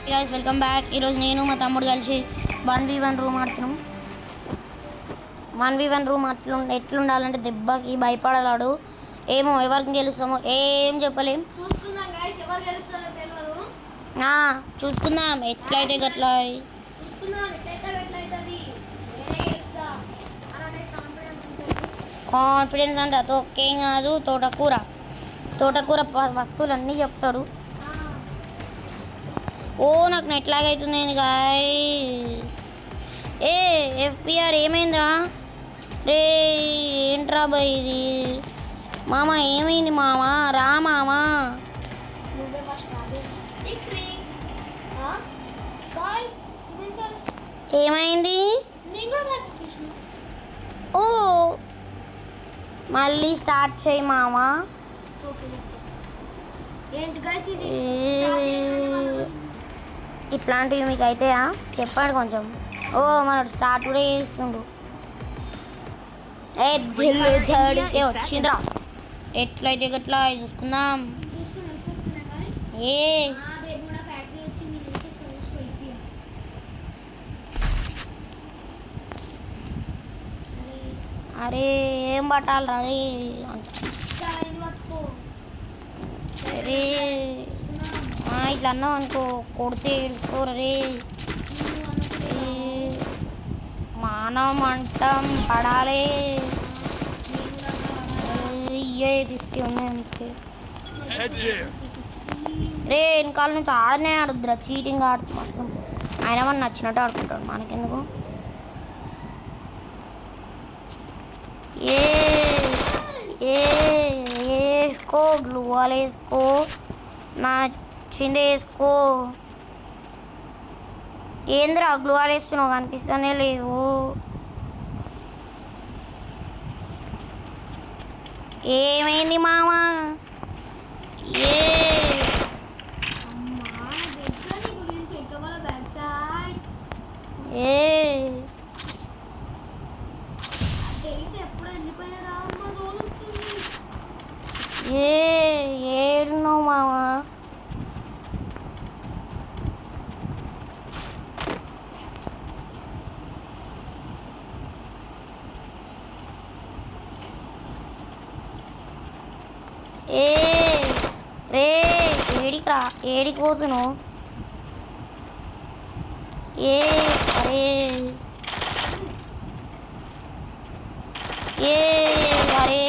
Guys welcome back. ఈరోజు నేను మా తమ్ముడు కలిసి 1v1 రూమ్ ఆడుతున్నాం. 1v1 రూమ్ ఎట్లుండాలంటే దెబ్బకి భయపడలాడు. ఏమో ఎవరికి గెలుస్తామో ఏం చెప్పలేం. చూసుకుందాం ఎట్లయితే గట్లా. కాన్ఫిడెన్స్ అంటే అతొక్కేం కాదు. తోటకూర వస్తువులు అన్నీ చెప్తాడు. ఓ నాకు నెట్ లాగ్ అవుతుంది గాయ్. ఎఫ్పిఆర్ ఏమైందిరా రే? ఏంట్రా బాయ్ ఇది? మామ ఏమైంది మామ? రా మామ. ఏమైంది? ఓ మళ్ళీ స్టార్ట్ చేయి మామ. ఇట్లాంటివి మీకు అయితే చెప్పండి కొంచెం. ఓ మనడు స్టార్ట్ కూడా చేస్తుండు. వచ్చిందిరా ఎట్లయితే గట్లా చూసుకుందాం. అరే ఏం పట్టాలి రా అరే ఇట్లా అన్నావు అనుకో కొడితే ఏడుకోరు రే. మానం అంటాం పడాలి. 50 ఉన్నాయి మీకు రే. వెనకాల నుంచి ఆడనే ఆడుద్దురా. చీటింగ్ ఆడుతు మొత్తం ఆయన మన నచ్చినట్టు ఆడుకుంటాడు. మనకెందుకు? వేసుకో గ్లూవాల్ వేసుకో. నచ్చింది వేసుకో. ఏంద్రా గ్లూవాల్ వేస్తున్నావు? కనిపిస్తూనే లేదు. ఏమైంది మామ? ఏడున్నావు మామ? రే ఏడికి రా. ఏడికి పోతున్నావు? అరే అరే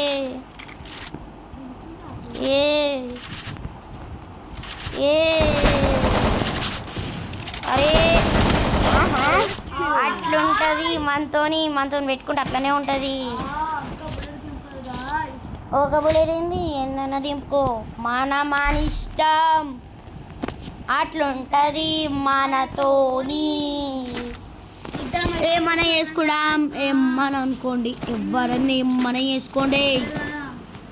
అరే అట్లుంటది మనతో పెట్టుకుంటే అట్లనే ఉంటది. ఒక బులేరింది ఎన్న దింపుకో. మన ఇష్టం అట్లుంటది మనతోని. ఏమన్నా చేసుకుందాం. ఏమన్నా అనుకోండి. ఎవరన్నా ఏమన్నా చేసుకోండి.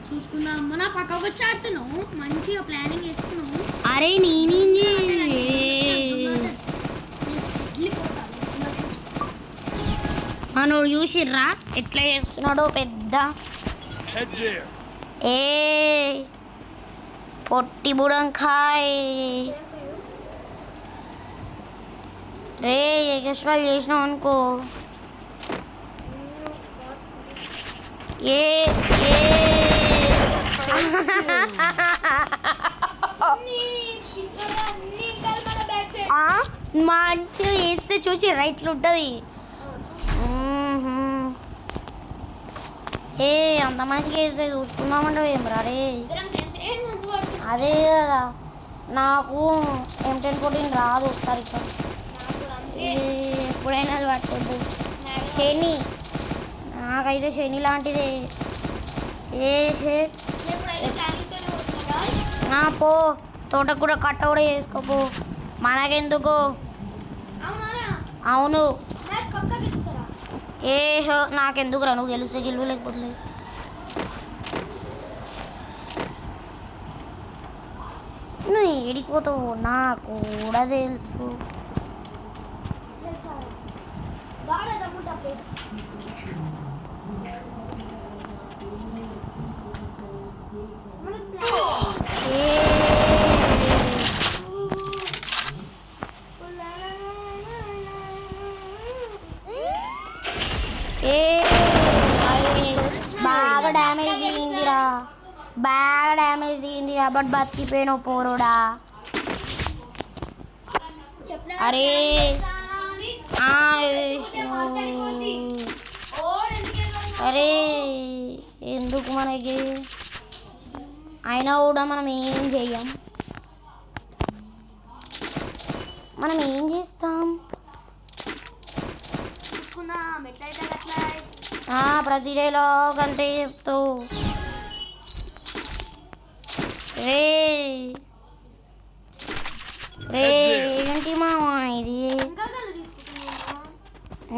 చూసుకుందాం. మన పక్కకు వచ్చి ఆడుతున్నావు. మంచిగా ప్లానింగ్ చేస్తున్నావు. అరే నేనేం మనోడు చూసిర్రా ఎట్లా చేస్తున్నాడో పెద్ద. పొట్టి బుడంకాయ్ రే. ఎక్స్ట్రా చేసినావు అనుకో. మంచిగా వేస్తే చూసి రైట్లు ఉంటుంది. అంత మంచిగా వేస్తే చూసుకుందామంటే ఏం రే. అదే కదా నాకు M1014 రాదు సరిగ్గా. ఎప్పుడైనా అది పట్టుకోద్దు. శని నాకైతే శని లాంటిదే. పో తోటకూర కట్ట కూడా చేసుకోపో. మనకెందుకు? అవును నాకెందుకురా? నువ్వు గెలిస్తే గెలవలేకపోతే నువ్వు ఏడిపోతావు నాకు కూడా తెలుసు. బాగా డ్యామేజ్ దిగింది కాబట్టి బతికిపోయినావు పోరుడా. అరే ఆ, అరే ఎందుకు మనకి అయినా కూడా మనం ఏం చెయ్యం. మనం ఏం చేస్తాం? ప్రతి డైలాగ్ అంతే చెప్తావు. రే రే ఏంటి మామా ఇది?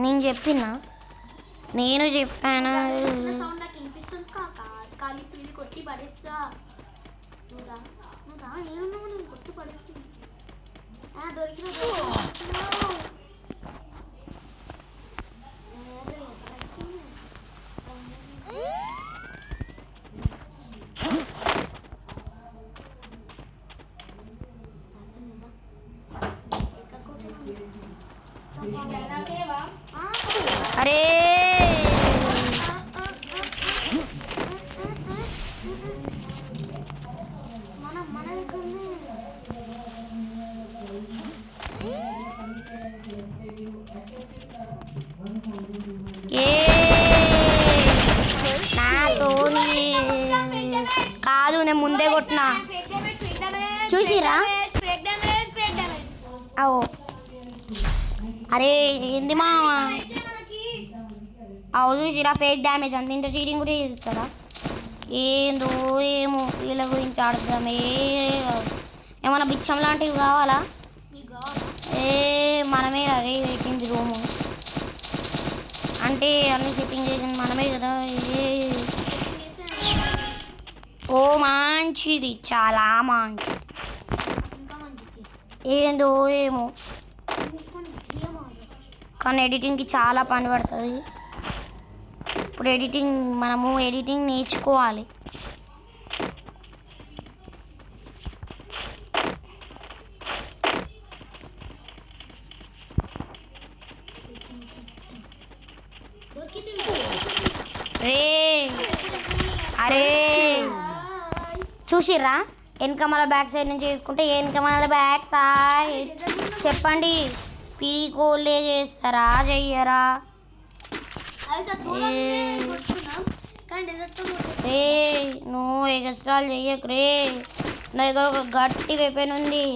నేను చెప్పినా, నేను చెప్పాను. కొట్టి పడేస్తా. కొట్టి పడేసి దొరికిన అరే నాతోని కాదు, నేను ముందే కొట్టినా చూసిరా. అవో అరే ఏంది మా అవు చూసిరా, ఫేక్ డ్యామేజ్ అంత. ఇంత చీటింగ్ కూడా చేస్తారా? ఏందో ఏమో వీళ్ళ గురించి ఆడుతామే. ఏమన్నా బిచ్చం లాంటివి కావాలా? ఏ మనమే అరే పెట్టింది రూము అంటే అన్ని సెట్టింగ్ చేసింది మనమే కదా. ఓ మంచిది, చాలా మంచిది. ఏందో ఏమో కానీ ఎడిటింగ్కి చాలా పని పడుతుంది. ఇప్పుడు మనము ఎడిటింగ్ నేర్చుకోవాలి. రే అరే చూసిర్రా, వెనక మన బ్యాక్ సైడ్ నుంచి చేసుకుంటే వెనక మన బ్యాక్ సైడ్ చెప్పండి. పీకోలే చేస్తారా చెయ్యరా? రే నువ్వు ఎక్స్ట్రాలు చెయ్యకు రే. నా దగ్గర ఒక గట్టి వెపన్ ఉంది.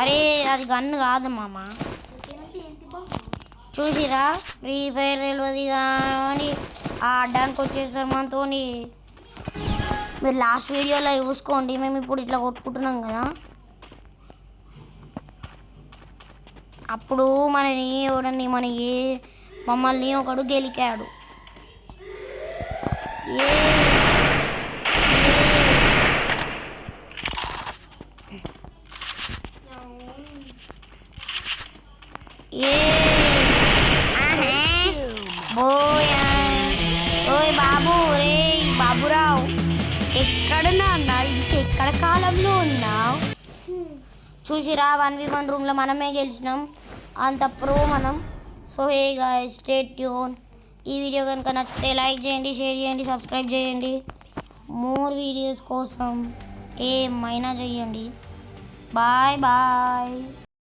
అరే అది గన్ను కాదు మామ. చూసిరా, ఫ్రీ ఫైర్ తెలియదు కానీ ఆడడానికి వచ్చేస్తారు మనతో. మీరు లాస్ట్ వీడియోలో చూసుకోండి, మేము ఇప్పుడు ఇట్లా కొట్టుకుంటున్నాం కదా. అప్పుడు మనని ఎవడని మమ్మల్ని ఒకడు గెలికాడు. ఓయ్ బాబు, రే బాబురావు ఎక్కడున్నా అన్నా? ఇంకెక్కడ కాలంలో ఉన్నావు? చూసిరా, 1v1 రూమ్లో మనమే గెలిచినాం. అంత ప్రో మనం. So hey guys, stay tune. ఈ వీడియో కనుక నచ్చితే లైక్ చేయండి, షేర్ చేయండి, సబ్స్క్రైబ్ చేయండి. మోర్ వీడియోస్ కోసం ఏమైనా చేయండి. Bye bye.